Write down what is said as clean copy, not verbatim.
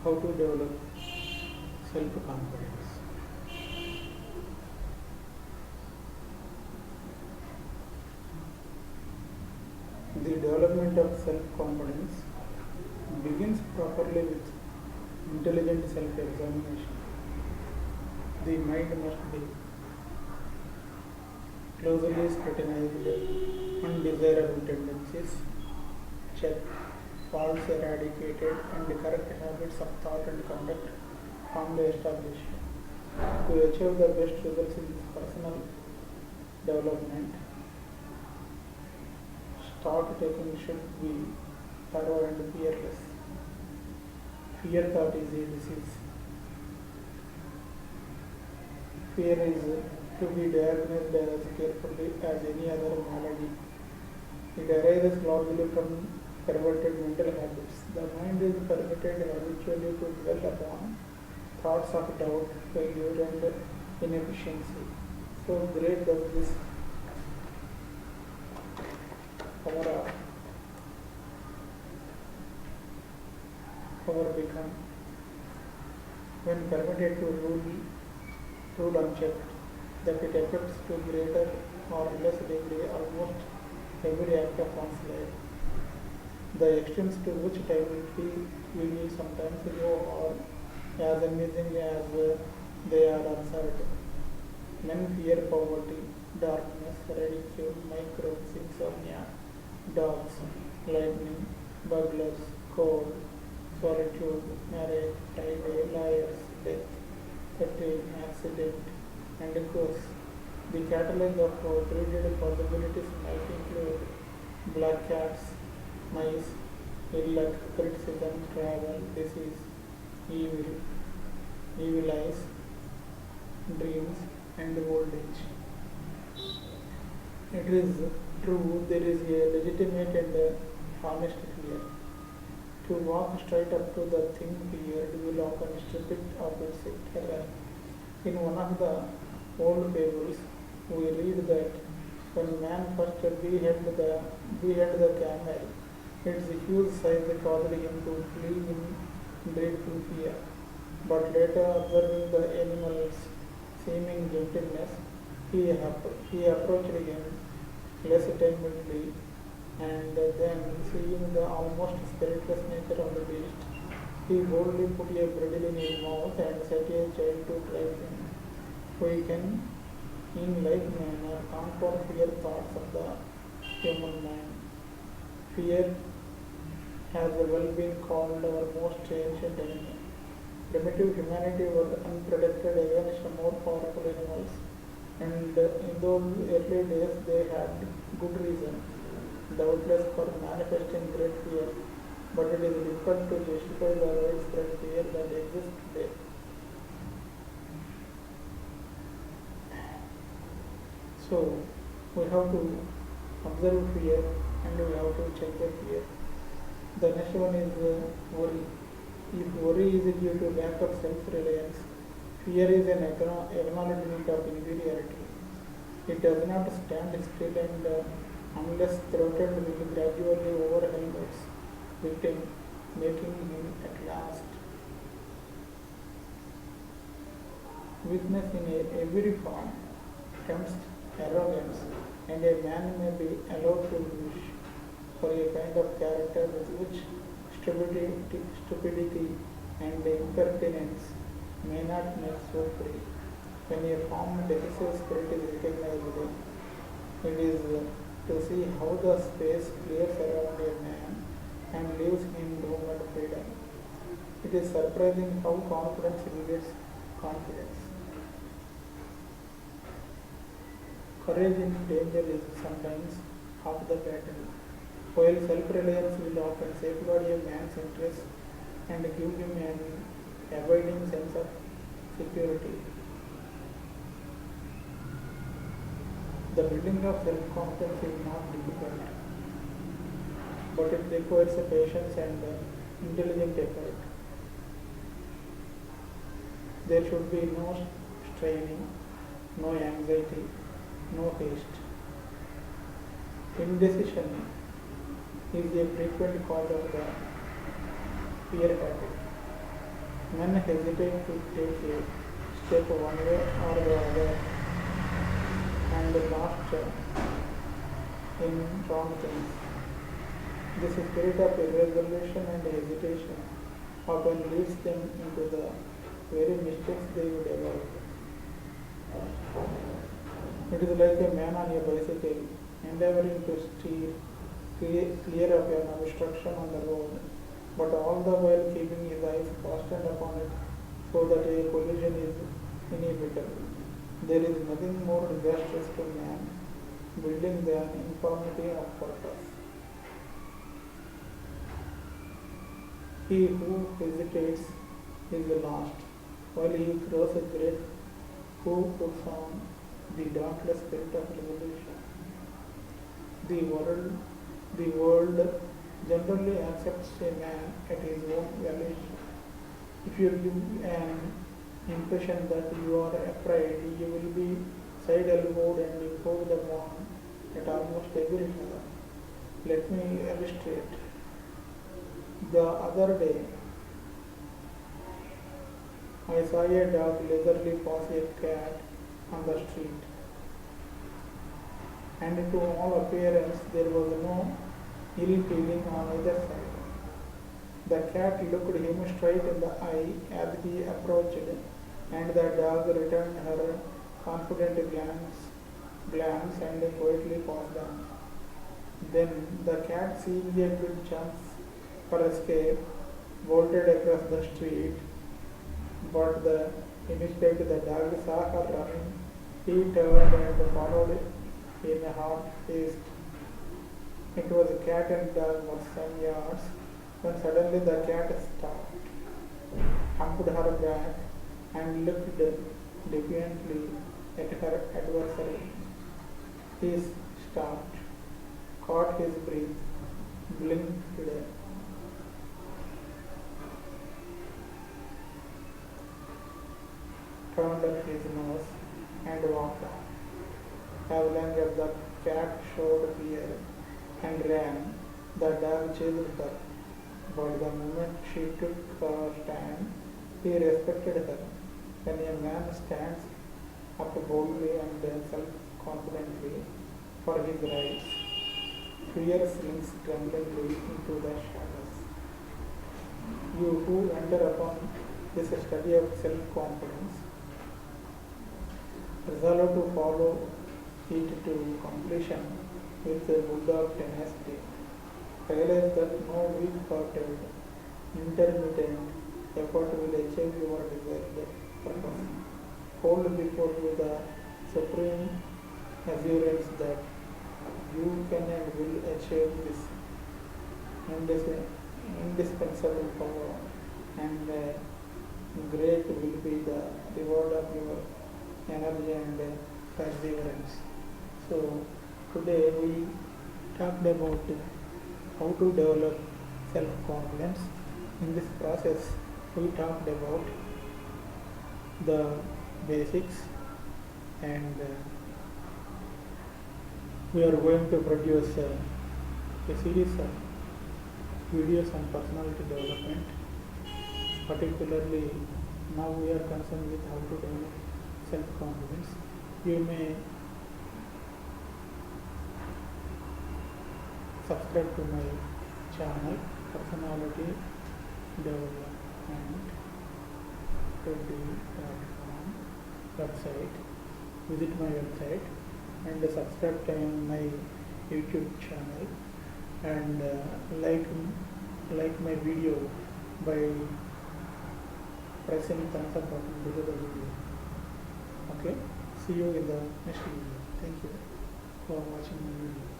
How to develop self-confidence. The development of self-confidence begins properly with intelligent self-examination. The mind must be closely scrutinized, undesirable tendencies checked, faults eradicated, and correct habits of thought and conduct firmly established. To achieve the best results in personal development, stock taking should be thorough and fearless. Fear thought is a disease. Fear is to be diagnosed as carefully as any other malady. It arises largely from perverted mental habits. The mind is permitted habitually to dwell upon thoughts of doubt, failure, and inefficiency. So great does this power, power become when permitted to rule unchecked, that it affects to greater or less degree almost every act of one's life. The extents to which time we will sometimes go are as amazing as they are absurd. Men fear poverty, darkness, ridicule, microbes, insomnia, dogs, lightning, burglars, cold, solitude, marriage, Friday, liars, death, fatigue, accident, and of course, the catalog of treated possibilities might include black cats, mice, ill luck, criticism, travel, disease, evil, evil eyes, dreams, and old age. It is true there is a legitimate and honest fear. To walk straight up to the thing feared will often strip it of its terror. In one of the old fables, we read that when man first beheld the camel, its huge size caused him to flee in dreadful fear. But later, observing the animal's seeming gentleness, he approached him less timidly, and then, seeing the almost spiritless nature of the beast, he boldly put a bridle in his mouth and set a child to drive him. We can, in like manner, conquer fear thoughts of the human mind. Fear has well been called our most ancient enemy. Primitive humanity was unprotected against more powerful animals, and in those early days they had good reason, doubtless, for manifesting great fear, but it is difficult to justify the widespread fear that exists today. So, we have to observe fear and we have to check the fear. The next one is worry. If worry is due to lack of self-reliance, fear is an acknowledgement of inferiority. It does not stand still and unless threatened will gradually overwhelm its victim, making him at last weakness in every form, tempts arrogance, and a man may be allowed to wish for a kind of character with which stupidity and impertinence may not make so free. When a formed decisive spirit is recognized, it is to see how the space clears around a man and leaves him room and freedom. It is surprising how confidence begets confidence. Courage in danger is sometimes half the battle. While self-reliance will often safeguard a man's interests and give him an abiding sense of security, the building of self-confidence is not difficult, but it requires a patience and intelligent effort. There should be no straining, no anxiety, no haste. Indecision is a frequent cause of the fear habit. Men hesitate to take a step one way or the other and lost in wrong things. This spirit of irresolution and hesitation often leads them into the very mistakes they would avoid. It is like a man on a bicycle endeavoring to steer clear of an obstruction on the road, but all the while keeping his eyes fastened upon it so that a collision is inevitable. There is nothing more disastrous to man building than infirmity of purpose. He who hesitates is lost, while he grows great who puts on the dauntless spirit of revolution. The world generally accepts a man at his own valuation. If you give an impression that you are afraid, you will be side-elbowed and imposed upon at almost every turn. Let me illustrate. The other day, I saw a dog leisurely pass a cat on the street, and to all appearance there was no ill feeling on either side. The cat looked him straight in the eye as he approached, and the dog returned her confident glance and quietly passed on. Then the cat, seeing a good chance for escape, bolted across the street, but the instant the dog saw her running, he turned and followed in a hot haste. It was a cat and dog for some yards when suddenly the cat stopped, humped her back, and looked defiantly at her adversary. He stopped, caught his breath, blinked, turned up his nose, and walked on. As long as the cat showed fear and ran, the dog chased her. But the moment she took her stand, he respected her. When a man stands up boldly and self-confidently for his rights, fear slinks tremblingly into the shadows. You who enter upon this study of self-confidence, resolve to follow it to completion with a bulldog tenacity. Realize that no weak-hearted, intermittent effort will achieve your desired purpose. Hold before you the supreme assurance that you can and will achieve this indispensable power, and great will be the reward of your energy and perseverance. So today we talked about how to develop self-confidence. In this process, we talked about the basics, and we are going to produce a series of videos on personality development. Particularly, now we are concerned with how to develop self-confidence. You may subscribe to my channel, Personality Development 20.com website. Visit my website and subscribe to my YouTube channel, and like my video by pressing thumbs up button below the video. Okay, see you in the next video. Thank you for watching my video.